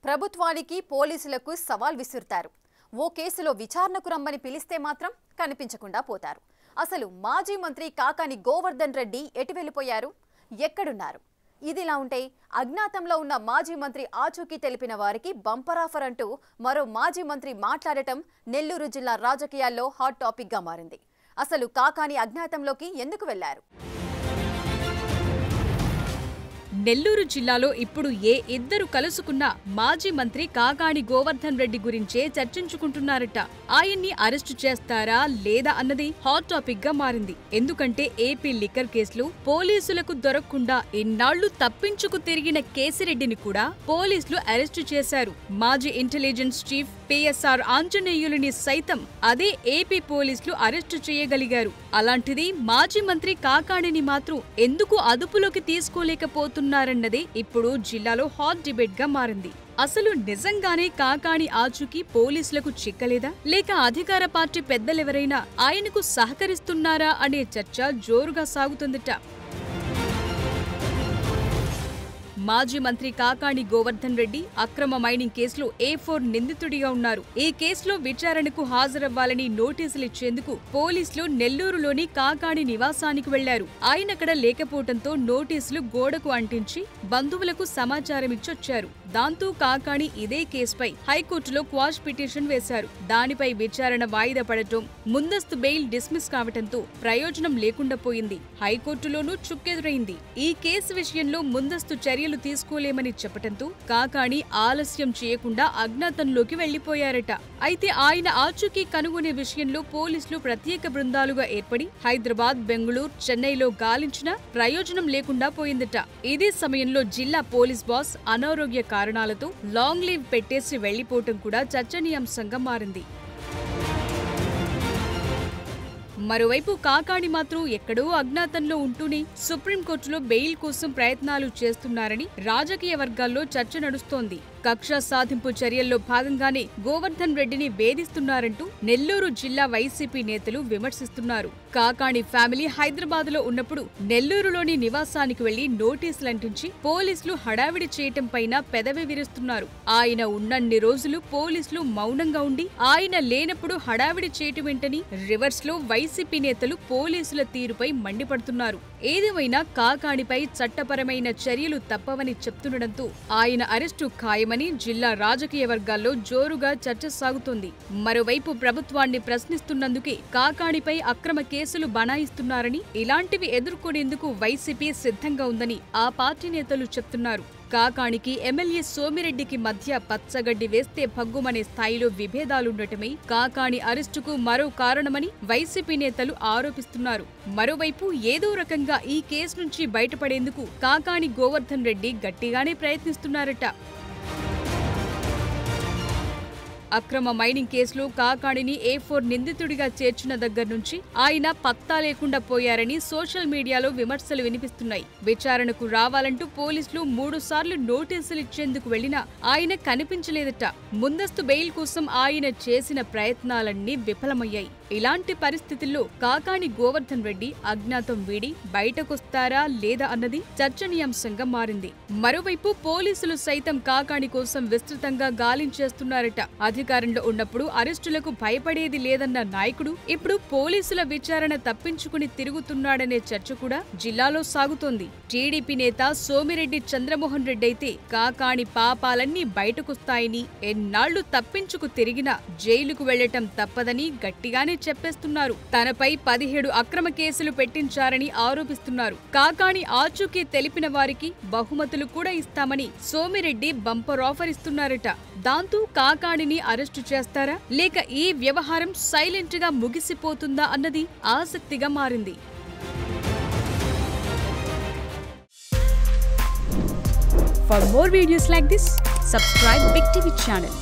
ప్రభుత్వానికి పోలీసులకు సవాల్ విసురుతారు. ఓ కేసులో విచారణకు రమ్మని పిలిస్తే మాత్రం కనిపించకుండా పోతారు. అసలు మాజీ మంత్రి కాకాని గోవర్ధన్ రెడ్డి ఎటు వెళ్ళిపోయారు, ఎక్కడున్నారు? ఇదిలా ఉంటే అజ్ఞాతంలో ఉన్న మాజీ మంత్రి ఆచూకీ తెలిపిన వారికి బంపర్ ఆఫర్ అంటూ మరో మాజీ మంత్రి మాట్లాడటం నెల్లూరు జిల్లా రాజకీయాల్లో హాట్ టాపిక్ గా మారింది. అసలు కాకాని అజ్ఞాతంలోకి ఎందుకు వెళ్లారు? నెల్లూరు జిల్లాలో ఇప్పుడు ఇద్దరు కలుసుకున్న మాజీ మంత్రి కాకాని గోవర్ధన్ రెడ్డి గురించే చర్చించుకుంటున్నారట. ఆయన్ని అరెస్టు చేస్తారా లేదా అన్నది హాట్ టాపిక్ గా మారింది. ఎందుకంటే ఏపీ లిక్కర్ కేసులు పోలీసులకు దొరకకుండా ఇన్నాళ్లు తప్పించుకు తిరిగిన కేసిరెడ్డిని కూడా పోలీసులు అరెస్టు చేశారు. మాజీ ఇంటెలిజెన్స్ చీఫ్ పిఎస్ఆర్ ఆంజనేయులుని సైతం అదే ఏపీ పోలీసులు అరెస్టు చేయగలిగారు. అలాంటిది మాజీ మంత్రి కాకాణిని మాత్రం ఎందుకు అదుపులోకి తీసుకోలేకపోతున్నారన్నదే ఇప్పుడు జిల్లాలో హాట్ డిబేట్ గా మారింది. అసలు నిజంగానే కాకాణి ఆచూకీ పోలీసులకు చిక్కలేదా, లేక అధికార పార్టీ పెద్దలెవరైనా ఆయనకు సహకరిస్తున్నారా అనే చర్చ జోరుగా సాగుతుందట. మాజీ మంత్రి కాకాని గోవర్ధన్ రెడ్డి అక్రమ మైనింగ్ కేసులో A4 నిందితుడిగా ఉన్నారు. ఈ కేసులో విచారణకు హాజరవ్వాలని నోటీసులు ఇచ్చేందుకు పోలీసులు నెల్లూరులోని కాకాని నివాసానికి వెళ్లారు. ఆయనక్కడ లేకపోవడంతో నోటీసులు గోడకు అంటించి బంధువులకు సమాచారం ఇచ్చొచ్చారు. దాంతో కాకాని ఇదే కేసుపై హైకోర్టులో క్వాష్ పిటిషన్ వేశారు. దానిపై విచారణ వాయిదా పడటం, ముందస్తు బెయిల్ డిస్మిస్ కావడంతో ప్రయోజనం లేకుండా పోయింది. హైకోర్టులోనూ చుక్కెదురైంది. ఈ కేసు విషయంలో ముందస్తు చర్యలు తీసుకోలేమని చెప్పటంతో కాకాణి ఆలస్యం చేయకుండా అజ్ఞాతంలోకి వెళ్లిపోయారట. అయితే ఆయన ఆచూకీ కనుగొనే విషయంలో పోలీసులు ప్రత్యేక బృందాలుగా ఏర్పడి హైదరాబాద్, బెంగళూరు, చెన్నైలో గాలించినా ప్రయోజనం లేకుండా పోయిందట. ఇదే సమయంలో జిల్లా పోలీస్ బాస్ అనారోగ్య కారణాలతో లాంగ్ లీవ్ పెట్టేసి వెళ్లిపోవటం కూడా చర్చనీయాంశంగా మారింది. మరోవైపు కాకాణి మాత్రం ఎక్కడో అజ్ఞాతంలో ఉంటూనే సుప్రీంకోర్టులో బెయిల్ కోసం ప్రయత్నాలు చేస్తున్నారని రాజకీయ వర్గాల్లో చర్చ నడుస్తోంది. కక్ష సాధింపు చర్యల్లో భాగంగానే గోవర్ధన్ రెడ్డిని వేధిస్తున్నారంటూ నెల్లూరు జిల్లా వైసీపీ నేతలు విమర్శిస్తున్నారు. కాకాణి ఫ్యామిలీ హైదరాబాద్లో ఉన్నప్పుడు నెల్లూరులోని నివాసానికి వెళ్లి నోటీసులంటించి పోలీసులు హడావిడి చేయటం పైన పెదవి విరుస్తున్నారు. ఆయన ఉన్నన్ని రోజులు పోలీసులు మౌనంగా ఉండి ఆయన లేనప్పుడు హడావిడి చేయటమేంటని రివర్స్ లో వైసీపీ నేతలు పోలీసుల తీరుపై మండిపడుతున్నారు. ఏదేమైనా కాకాణిపై చట్టపరమైన చర్యలు తప్పవని చెప్తుండటంతో ఆయన అరెస్టు ఖాయమని జిల్లా రాజకీయ వర్గాల్లో జోరుగా చర్చ సాగుతోంది. మరోవైపు ప్రభుత్వాన్ని ప్రశ్నిస్తున్నందుకే కాకాణిపై అక్రమ కేసులు బనాయిస్తున్నారని, ఇలాంటివి ఎదుర్కొనేందుకు వైసీపీ సిద్ధంగా ఉందని ఆ పార్టీ నేతలు చెప్తున్నారు. కాకాణికి ఎమ్మెల్యే సోమిరెడ్డికి మధ్య పచ్చగడ్డి వేస్తే భగ్గుమనే స్థాయిలో విభేదాలుండటమే కాకాణి అరెస్టుకు మరో కారణమని వైసీపీ నేతలు ఆరోపిస్తున్నారు. మరోవైపు ఏదో రకంగా ఈ కేసు నుంచి బయటపడేందుకు కాకాని గోవర్ధన్ రెడ్డి గట్టిగానే ప్రయత్నిస్తున్నారట. అక్రమ మైనింగ్ కేసులో కాకాణిని A4 నిందితుడిగా చేర్చిన దగ్గర నుంచి ఆయన పత్తా లేకుండా పోయారని సోషల్ మీడియాలో విమర్శలు వినిపిస్తున్నాయి. విచారణకు రావాలంటూ పోలీసులు 3 సార్లు నోటీసులు ఇచ్చేందుకు వెళ్లినా ఆయన కనిపించలేదట. ముందస్తు బెయిల్ కోసం ఆయన చేసిన ప్రయత్నాలన్నీ విఫలమయ్యాయి. ఇలాంటి పరిస్థితుల్లో కాకాని గోవర్ధన్ రెడ్డి అజ్ఞాతం వీడి బయటకొస్తారా లేదా అన్నది చర్చనీయాంశంగా మారింది. మరోవైపు పోలీసులు సైతం కాకాని కోసం విస్తృతంగా గాలించేస్తున్నారట. అధికారంలో ఉన్నప్పుడు అరెస్టులకు భయపడేది లేదన్న నాయకుడు ఇప్పుడు పోలీసుల విచారణ తప్పించుకుని తిరుగుతున్నాడనే చర్చ కూడా జిల్లాలో సాగుతోంది. టీడీపీ నేత సోమిరెడ్డి చంద్రమోహన్ రెడ్డి అయితే కాకాని పాపాలన్నీ బయటకొస్తాయని, ఎన్నాళ్లు తప్పించుకు తిరిగినా జైలుకు వెళ్లటం తప్పదని గట్టిగానే చెప్పేస్తున్నారు. తనపై 17 అక్రమ కేసులు పెట్టించారని ఆరోపిస్తున్నారు. కాకాని ఆచూకీ తెలిపిన వారికి బహుమతులు కూడా ఇస్తామని సోమిరెడ్డి బంపర్ ఆఫర్ ఇస్తున్నారట. దాంతో కాకాణిని అరెస్టు చేస్తారా, లేక ఈ వ్యవహారం సైలెంట్ గా ముగిసిపోతుందా అన్నది ఆసక్తిగా మారింది. For more videos like this, subscribe Big TV channel.